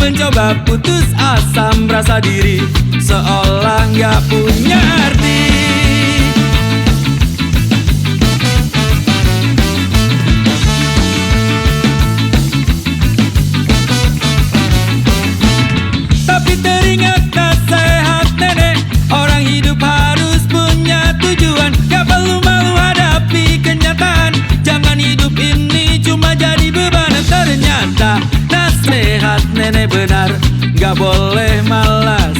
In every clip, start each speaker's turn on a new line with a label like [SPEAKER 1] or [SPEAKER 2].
[SPEAKER 1] mencoba putus asa, merasa diri seolah nggak punya arti. Nasihat nenek benar, gak boleh malas.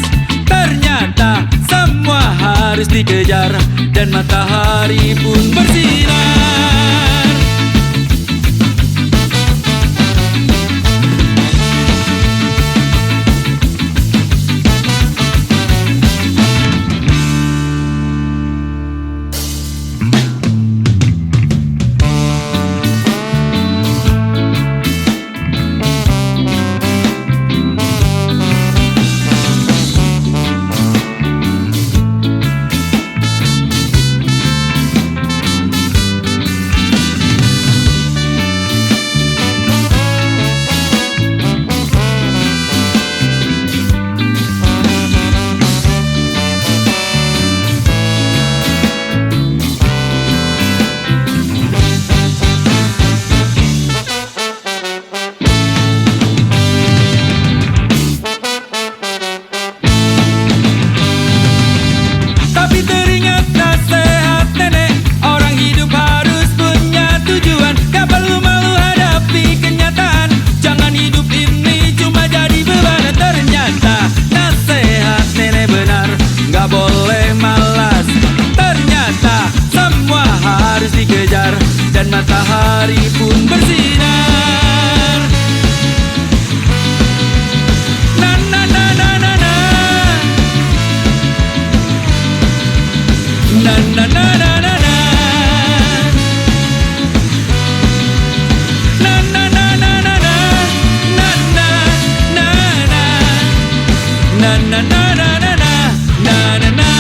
[SPEAKER 1] Ternyata semua harus dikejar, dan matahari pun bersinar. Tapi teringat nasihat nenek, orang hidup harus punya tujuan. Gak perlu malu hadapi kenyataan, jangan hidup ini cuma jadi beban. Ternyata nasihat nenek benar, gak boleh malas. Ternyata semua harus dikejar, dan matahari pun bersinar. Na na na na na na. Na na na na na na. Na na na na na na. Na na na na. Na na na na na na. Na na na.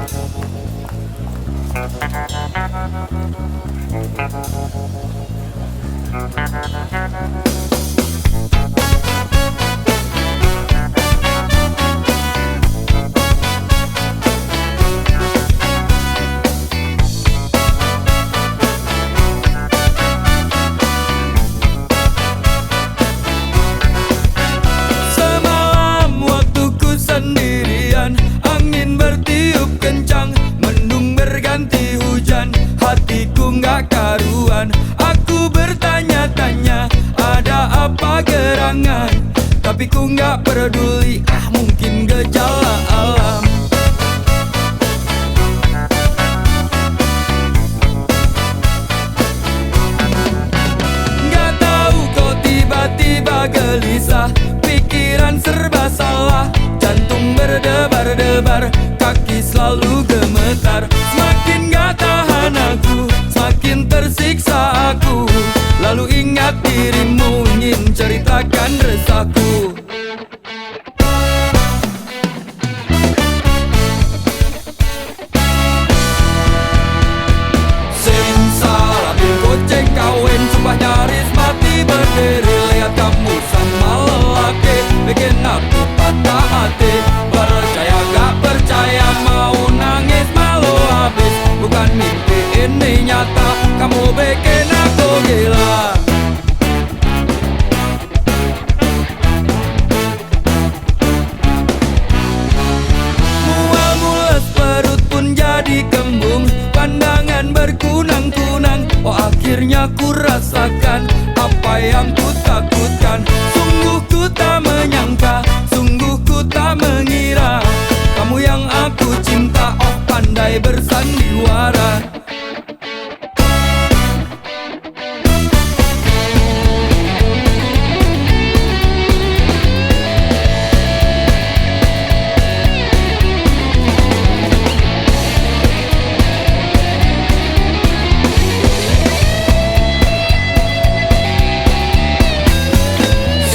[SPEAKER 1] Semalam waktuku sendirian, angin bertiup kencang, mendung berganti hujan, hatiku nggak karuan. Aku bertanya-tanya, ada apa gerangan? Tapi ku nggak peduli, mungkin gejala alam. Nggak tahu kok tiba-tiba gelisah, pikiran serba salah, jantung berdebar-debar, kaki selalu gemetar. Semakin gak tahan aku, semakin tersiksa aku. Lalu ingat dirimu, ingin ceritakan resahku. Simsalabim goceng kawin, sumpah nyaris mati berdiri. Lihat kamu sama lelaki, bikin aku patah hati. Percaya gak percaya, mau nangis malu habis. Bukan mimpi ini nyata, kamu bikin aku gila. Mual mules perut pun jadi kembung, pandangan berkunang-kunang. Oh akhirnya ku rasakan apa yang ku takutkan. Sungguh ku tak menyangka, sungguh ku tak mengira, kamu yang aku cinta, oh pandai bersandiwara.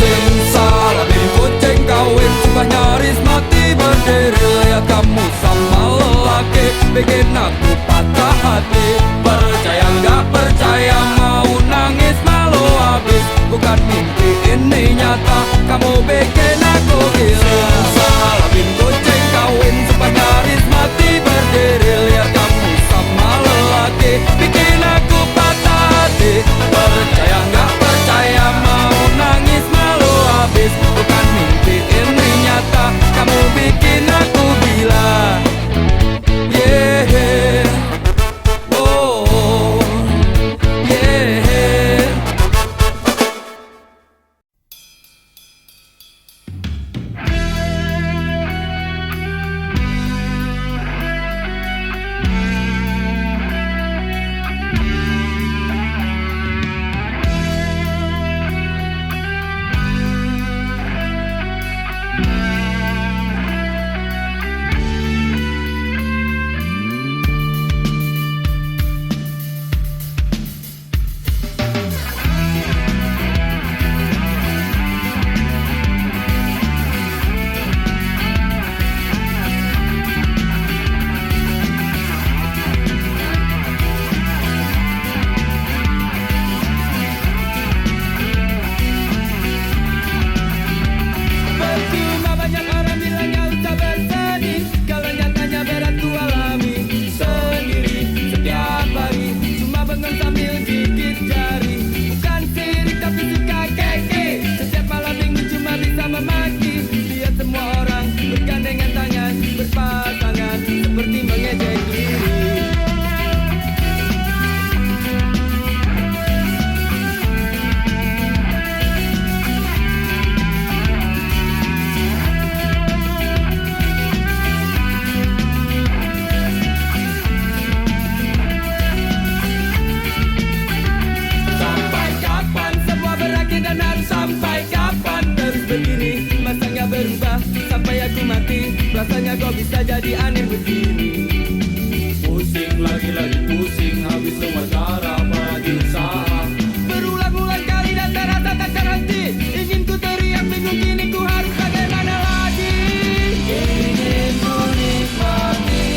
[SPEAKER 1] Simsalabim goceng kawin, sumpah nyaris mati berdiri. Lihat kamu sama lelaki, bikin aku patah hati. Percaya gak percaya, mau nangis malu habis. Bukan mimpi ini nyata, kamu bikin aku gila. Simsalabim goceng kawin, sumpah nyaris mati berdiri. Lihat kamu sama lelaki, bikin aku patah hati. Percaya gak percaya, mau nangis malu habis. Bukan mimpi ini nyata, kamu bikin aku gila. Yeah, oh, yeah. Percuma banyak orang bilang gak usah bersedih, kalau nyatanya berat ku alami sendiri setiap hari. Cuma bengong sambil gigit jari, bukan sirik tapi suka keke. Setiap malam minggu cuma bisa memaki. Lihat semua orang bergandengan tangan, berpasangan, seperti mengejek diri. Sampai kapan semua berakhir dan harus sampai kapan terus begini? Masa nggak berubah sampai aku mati? Rasanya kok bisa jadi aneh begini? Pusing lagi pusing, habis semua cara bagi usaha. Berulang-ulang kali dan terasa tak terhenti. Ingin ku teriak bingung, kini ku harus bagaimana lagi? Ingin ku nikmati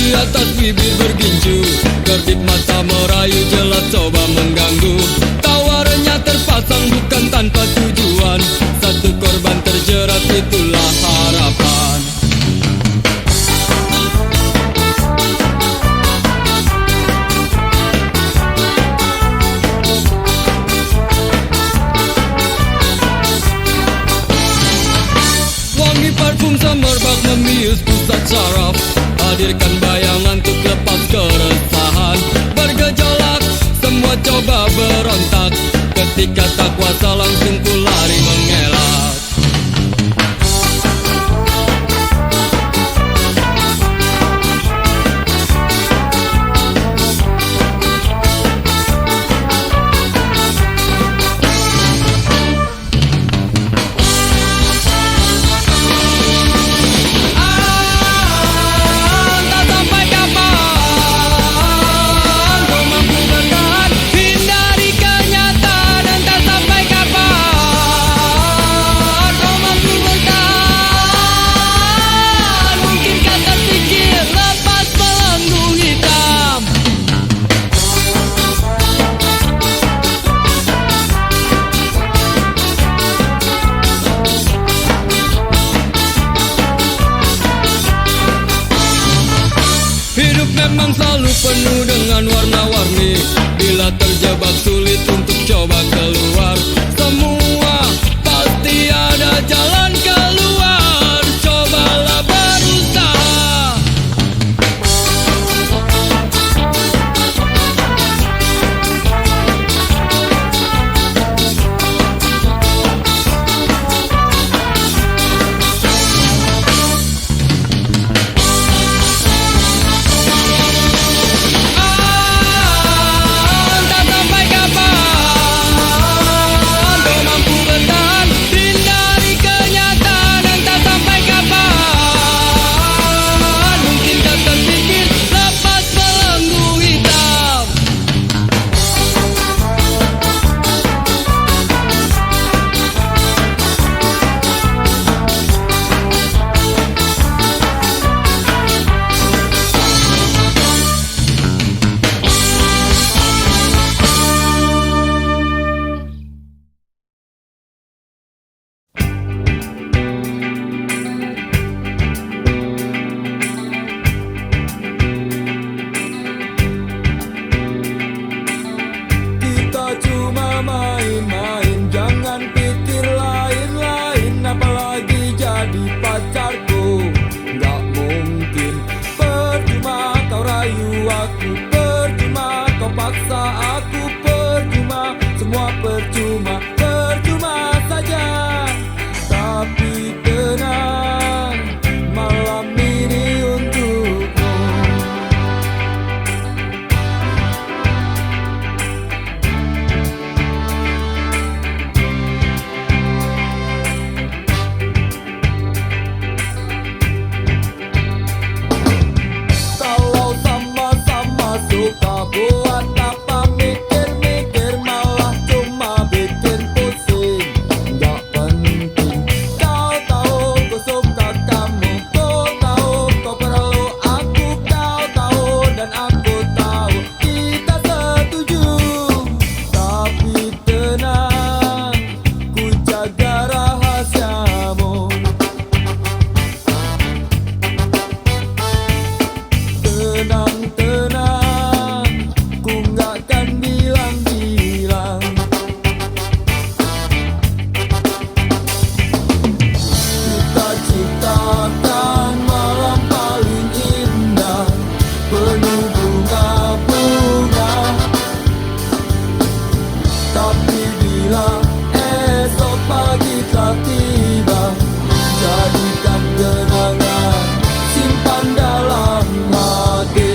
[SPEAKER 1] di atas bibir bergincu, kedip mata merayu jelas coba mengganggu. Tawarannya terpasang bukan tanpa tujuan, satu korban terjerat itulah harapan. Wangi parfum semerbak membius pusat saraf, hadirkan bayangan untuk lepas keresahan. Bergejolak, semua coba berontak, ketika tak kuasa langsung ku lari mengelak. Memang selalu penuh dengan warna-warni, bila terjebak sulit untuk coba keluar. Semua pasti ada jalan keluar, cobalah berusaha. Cuma main-main, jangan pikir lain-lain, apalagi jadi pacarku. Gak mungkin, percuma kau rayu aku, percuma kau paksa aku, percuma, semua percuma, percuma saja. Tapi tenang, malam ini untukmu. Buat apa mikir-mikir, malah cuma bikin pusing. Gak penting. Kau tahu ku suka kamu, kau tahu kau perlu aku, kau tahu dan aku tahu kita setuju. Tapi tenang, ku jaga rahasiamu. Tenang-tenang, ku gak akan bilang-bilang. Kita ciptakan malam paling indah, penuh bunga-bunga. Tapi bila esok pagi telah tiba, jadikan kenangan, simpan dalam hati.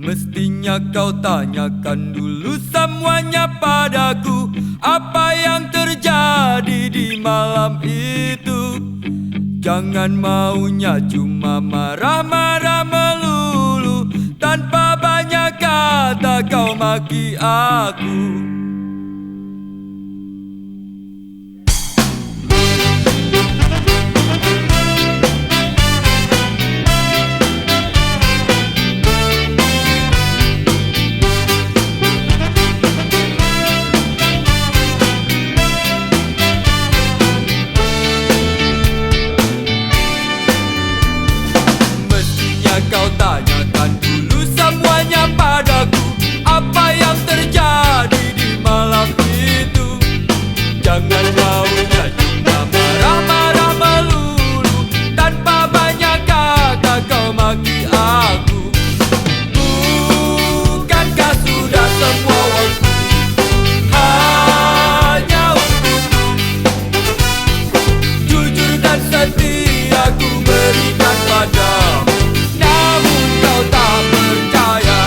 [SPEAKER 1] Mestinya kau tanyakan dulu semuanya padaku, apa yang terjadi di malam itu. Jangan maunya cuma marah-marah melulu, tanpa banyak kata kau maki aku. Kau tanyakan dulu semuanya padaku, apa yang terjadi di malam itu. Jangan maunya cuma marah-marah melulu, tanpa banyak kata kau maki aku. Bukankah sudah semua waktu hanya untukmu? Jujur dan setia ku berikan padamu, kau tak percaya.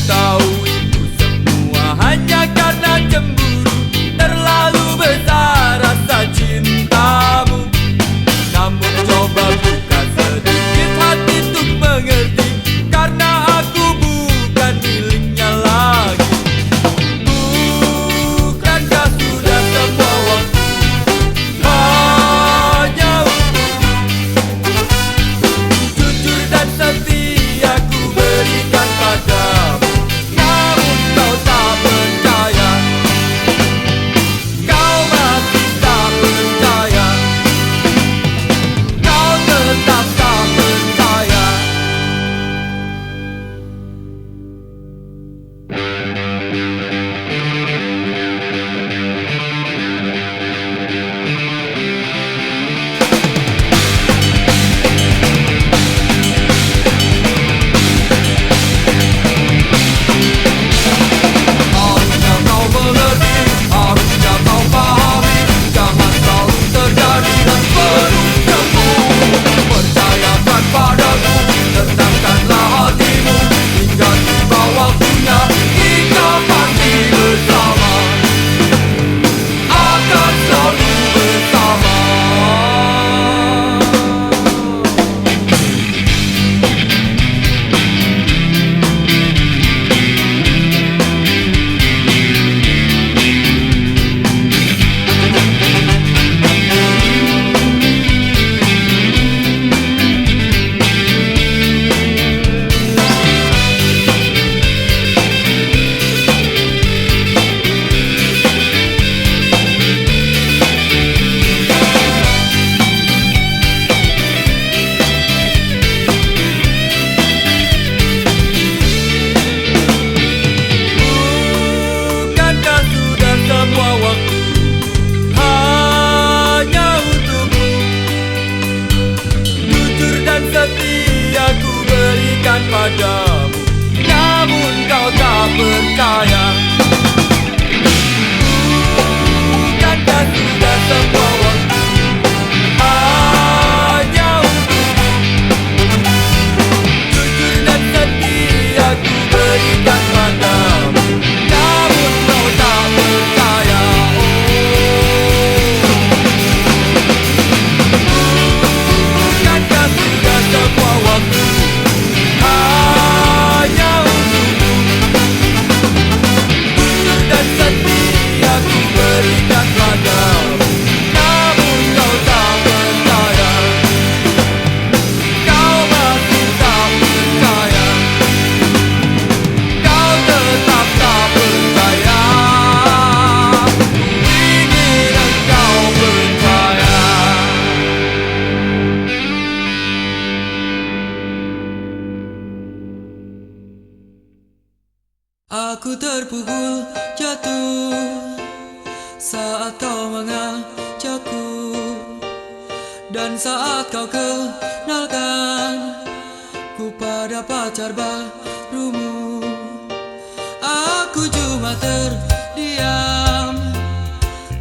[SPEAKER 1] Tahu itu semua hanya karena cemburu, terlalu besar rasa cintamu. Namun coba buka sedikit hati untuk mengerti, karena aku bukan miliknya lagi. Bukankah sudah semua waktu hanya untukmu? Jujur dan setia ku berikan padamu, namun kau tak percaya. Kau masih tak percaya, tetap tak percaya. Harusnya kau mengerti, harusnya kau pahami, jangan selalu terjadi dan penuh cemburu. Percayakan padaku, tenangkanlah hatimu, hingga tiba waktunya kita pasti bersama, akan selalu bersama. Bukankah sudah semua waktu hanya untukmu? Jujur dan setia ku berikan padamu, namun kau tak percaya. Bukankah sudah semua waktu hanya untukmu? Jujur dan setia ku berikan padamu, namun kau tak percaya. Bukankah sudah semua waktu hanya untukmu? Jujur dan setia ku berikan padamu, namun kau tak percaya. Kau masih tak percaya, kau tetap tak percaya. Ku ingin engkau percaya. Aku terpukul jatuh saat kau mengajakku, dan saat kau kenalkan pada pacar barumu. Aku cuma terdiam,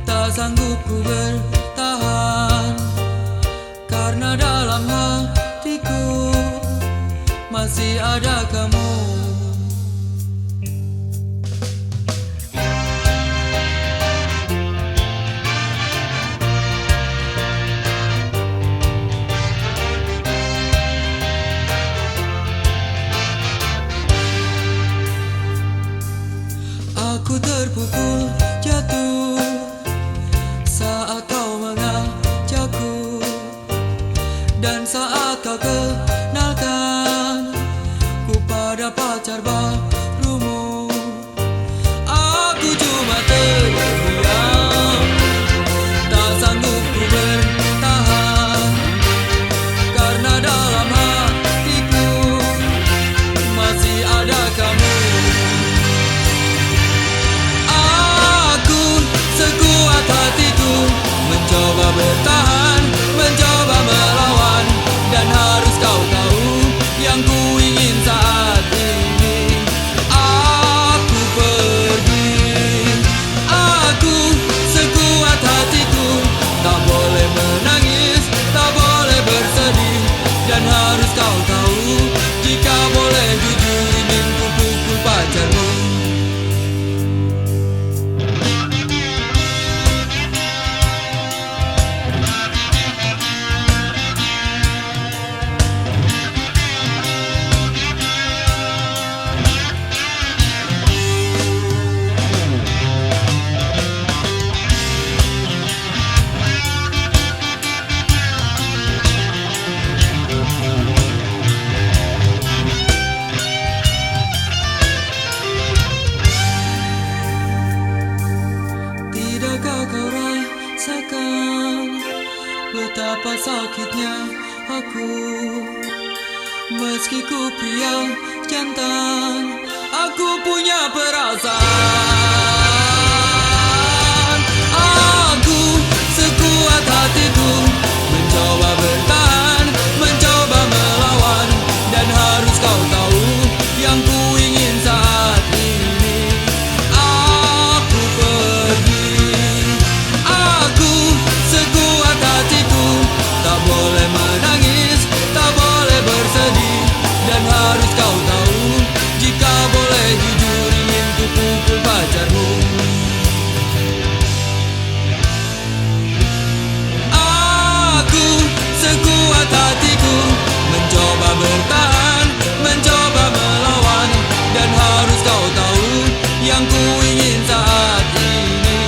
[SPEAKER 1] tak sanggup ku bertahan, karena dalam hatiku masih ada kamu. Aku terpukul jatuh saat kau mengajakku, dan saat kau kenalkan ku pada pacar barumu. Aku cuma terdiam, tak sanggup ku bertahan, karena dalam hatiku masih ada kamu. Sekuat hatiku mencoba bertahan, mencoba melawan, dan harus kau tahu yang ku ingin saat ini. Aku pergi, aku sekuat hatiku, tak boleh menangis, tak boleh bersedih, dan harus kau tahu jika boleh jujur ingin ku pukul pacarmu. Tidakkah kau rasakan betapa sakitnya aku? Meski ku pria jantan, aku punya perasaan. Aku sekuat hatiku mencoba bertahan, mencoba melawan, dan harus kau tahu yang ku ingin saat ini. Aku pergi, aku sekuat hatiku, tak boleh menangis, tak boleh bersedih, dan harus kau tahu jika boleh jujur ingin ku pukul pacarmu. Aku sekuat hatiku mencoba bertahan, mencoba melawan, dan harus kau tahu yang ku ingin saat ini.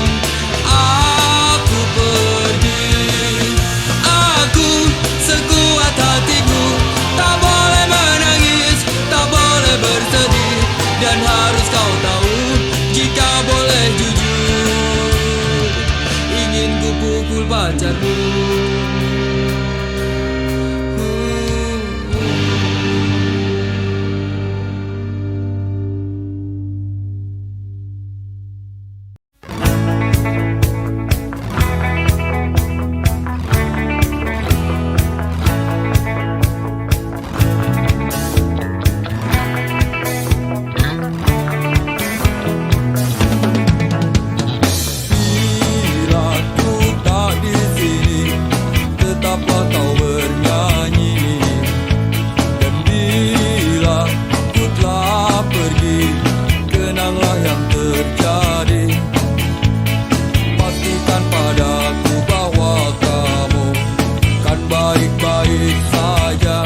[SPEAKER 1] Aku pergi, aku sekuat hatiku, tak boleh menangis, tak boleh bersedih, dan harus kau tahu jika boleh jujur ingin ku pukul pacarmu. Bila ku tak di sini, tetaplah kau bernyanyi. Dan bila ku telah pergi, kenanglah yang terjadi. Pastikan padaku bahwa kamu kan baik-baik saja,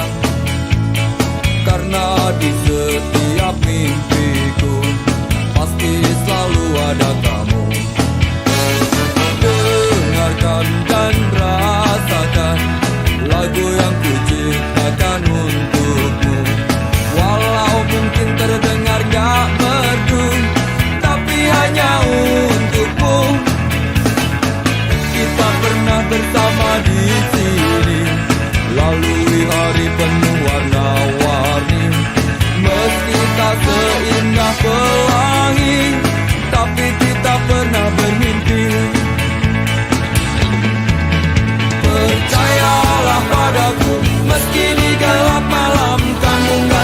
[SPEAKER 1] karena di setiap mimpiku pasti selalu ada kamu. Dengarkan dan rasakan lagu yang ku ciptakan untukmu. Walau mungkin terdengar gak merdu, tapi hanya untukmu. Kita pernah bersama di sini, lalui hari penuh warna-warni. Meski tak seindah pelangi, tapi kita pernah bermimpi. Percayalah padaku, meski di gelap malam kamu gak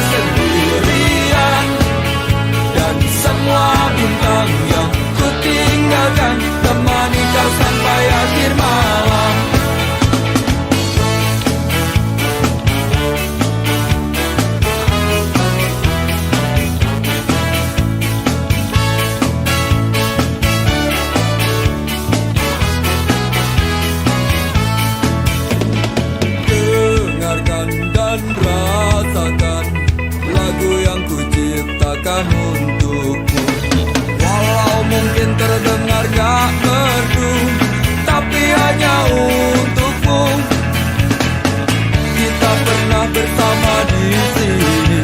[SPEAKER 1] terdengar gak merdu, tapi hanya untukmu. Kita pernah bersama di sini,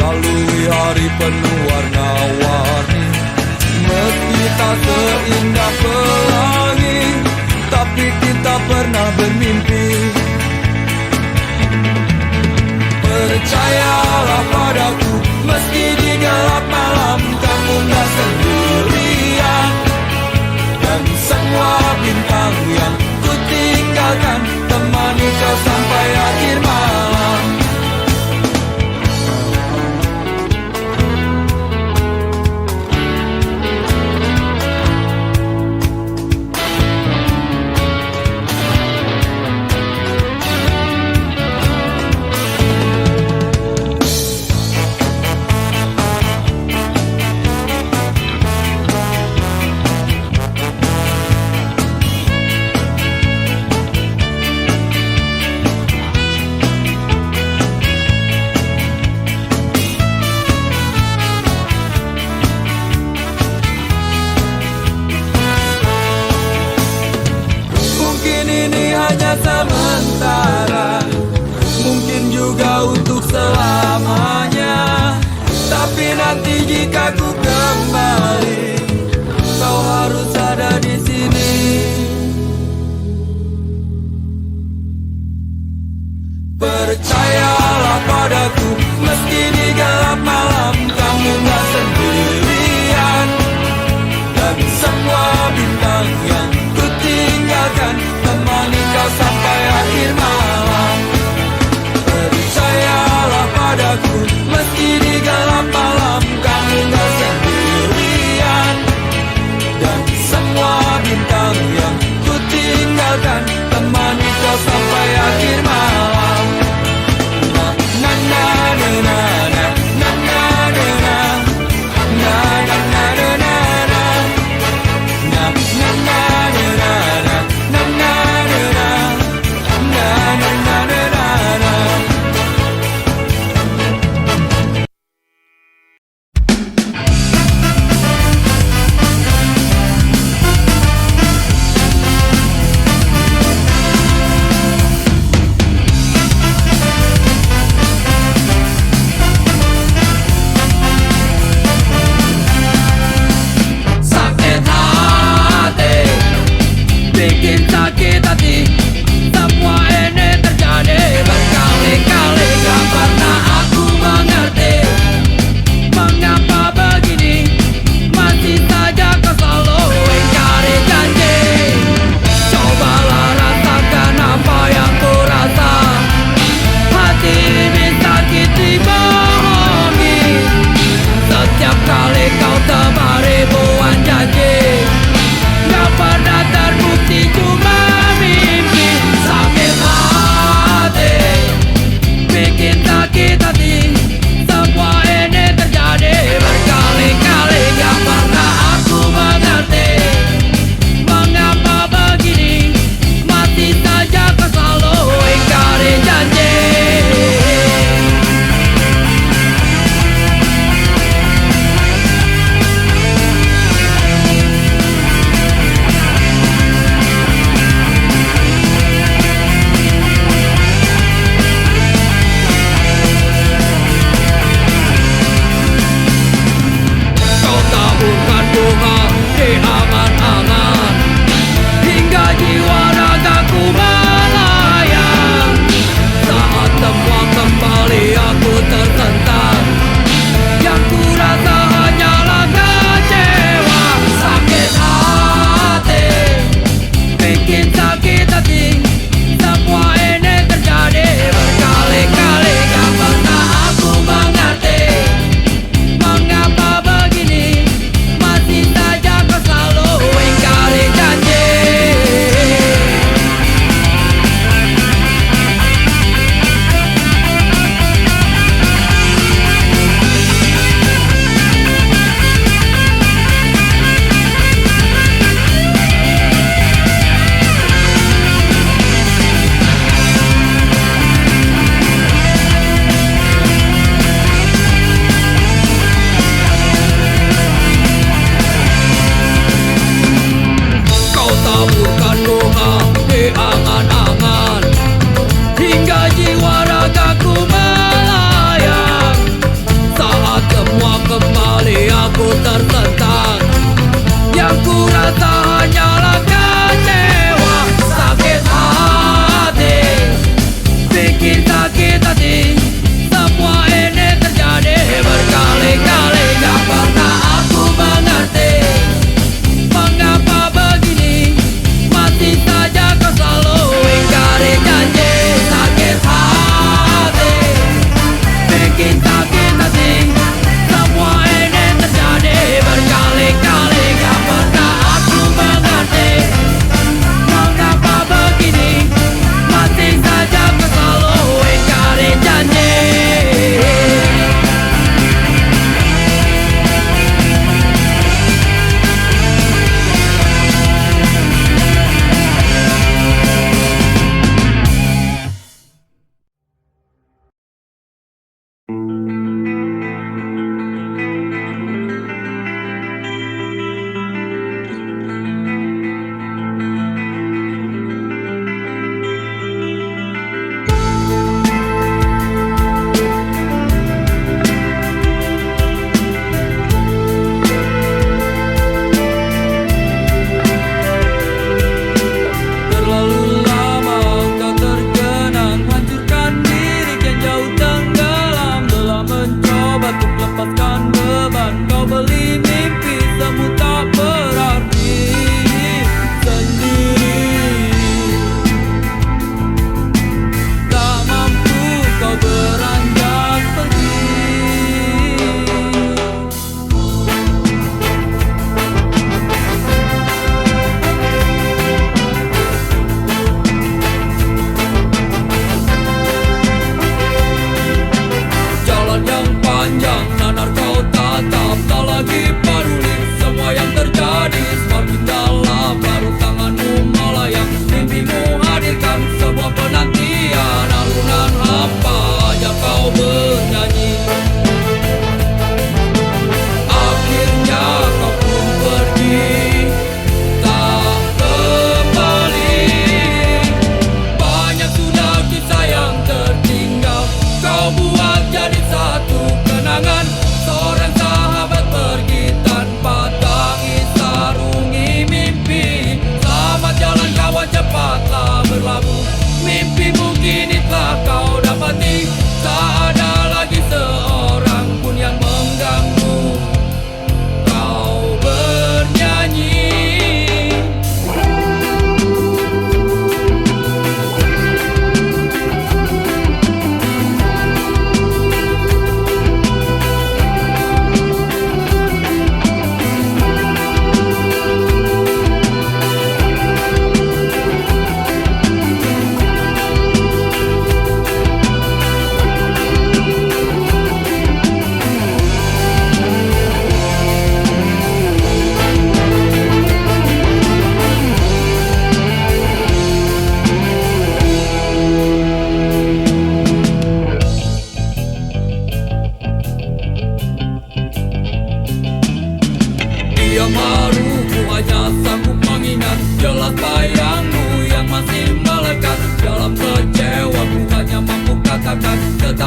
[SPEAKER 1] lalui hari penuh warna-warni. Meski tak seindah pelangi, tapi kita pernah bermimpi. Percayalah padaku, meski di gelap malam kamu gak sendirian. Dan semua bintang yang ku tinggalkan temani kau sampai akhir malam. Sementara, mungkin juga untuk selamanya. Tapi nanti jika ku kembali, kau harus ada di sini. Percayalah padaku, meski di gelap malam kamu gak sendirian. Dan semua bintang yang ku tinggalkan temani kau sampai akhir malam. Percayalah padaku, meski di gelap malam kamu gak sendirian. Dan semua bintang yang ku tinggalkan temani kau sampai akhir malam. Na na na na na na na na na na na na na na na na na na na. Sakit hati, bikin sakit hati. Semua ini terjadi berkali-kali, gak pernah aku mengerti mengapa begini. Masih saja kau selalu ingkari janji. Cobalah rasakan apa yang ku rasa. Hati ini sakit dibohongi. Setiap kali kau tebar ribuan janji, gak pernah terbukti, cuma mimpi. Sakit hati, bikin sakit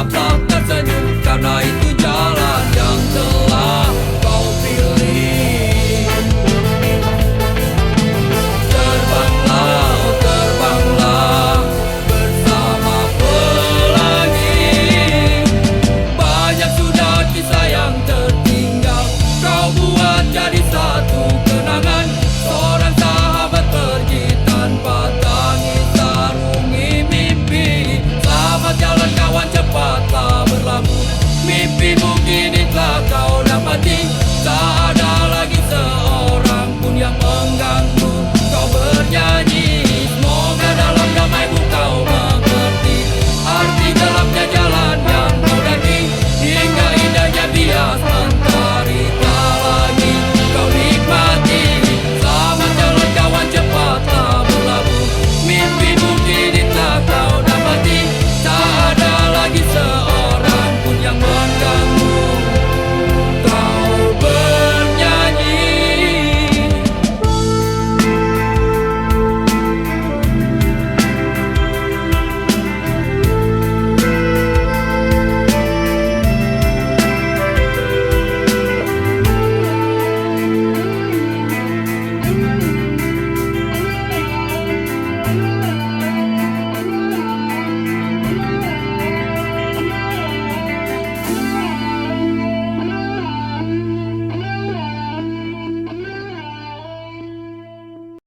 [SPEAKER 1] tetaplah tersenyum, karena itu jalan